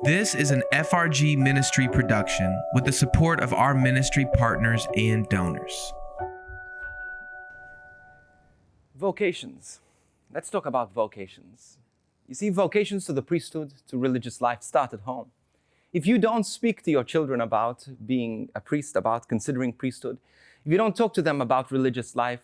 This is an FRG ministry production with the support of our ministry partners and donors. Vocations. Let's talk about vocations. You see, vocations to the priesthood, to religious life start at home. If you don't speak to your children about being a priest, about considering priesthood, if you don't talk to them about religious life,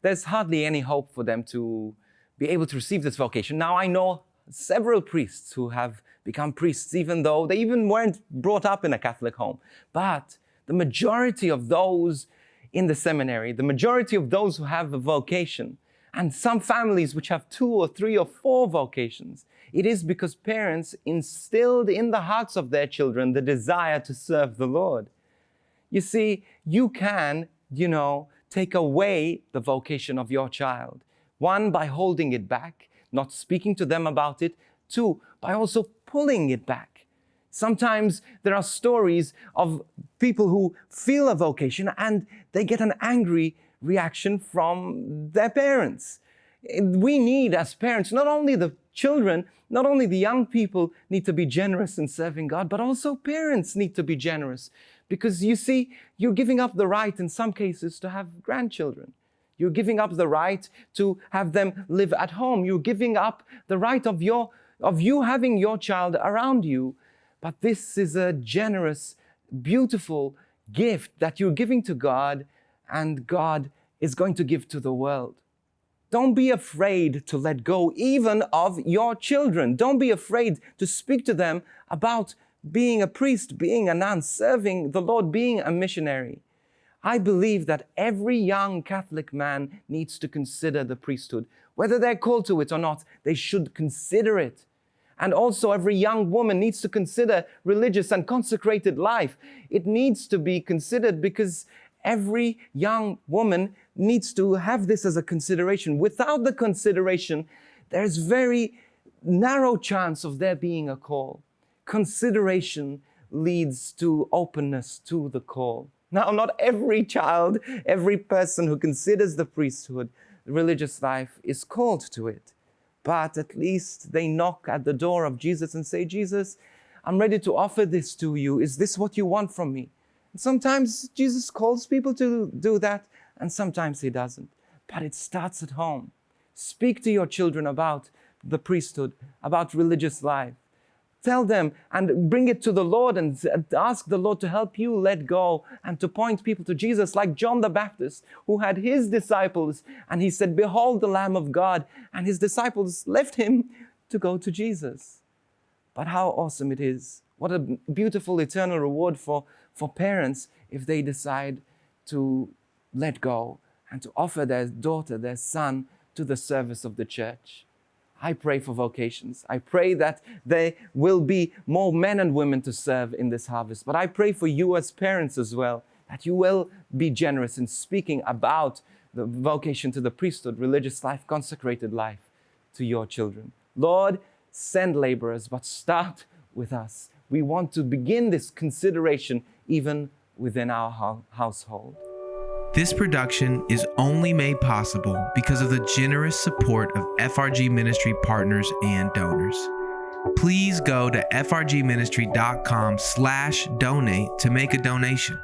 there's hardly any hope for them to be able to receive this vocation. Now, I know several priests who have become priests, even though they even weren't brought up in a Catholic home. But the majority of those in the seminary, the majority of those who have a vocation, and some families which have 2 or 3 or 4 vocations, it is because parents instilled in the hearts of their children the desire to serve the Lord. You see, you can, take away the vocation of your child. 1, by holding it back, not speaking to them about it. 2, by also pulling it back. Sometimes there are stories of people who feel a vocation and they get an angry reaction from their parents. We need, as parents, not only the children, not only the young people need to be generous in serving God, but also parents need to be generous. Because you see, you're giving up the right in some cases to have grandchildren. You're giving up the right to have them live at home. You're giving up the right of you having your child around you. But this is a generous, beautiful gift that you're giving to God, and God is going to give to the world. Don't be afraid to let go even of your children. Don't be afraid to speak to them about being a priest, being a nun, serving the Lord, being a missionary. I believe that every young Catholic man needs to consider the priesthood. Whether they're called to it or not, they should consider it. And also every young woman needs to consider religious and consecrated life. It needs to be considered because every young woman needs to have this as a consideration. Without the consideration, there's very narrow chance of there being a call. Consideration leads to openness to the call. Now, not every child, every person who considers the priesthood, the religious life, is called to it. But at least they knock at the door of Jesus and say, Jesus, I'm ready to offer this to you. Is this what you want from me? And sometimes Jesus calls people to do that, and sometimes he doesn't. But it starts at home. Speak to your children about the priesthood, about religious life. Tell them and bring it to the Lord and ask the Lord to help you let go and to point people to Jesus, like John the Baptist, who had his disciples and he said, behold the Lamb of God. And his disciples left him to go to Jesus. But how awesome it is. What a beautiful eternal reward for parents if they decide to let go and to offer their daughter, their son, to the service of the church. I pray for vocations. I pray that there will be more men and women to serve in this harvest. But I pray for you as parents as well, that you will be generous in speaking about the vocation to the priesthood, religious life, consecrated life to your children. Lord, send laborers, but start with us. We want to begin this consideration even within our household. This production is only made possible because of the generous support of FRG ministry partners and donors. Please go to frgministry.com/donate to make a donation.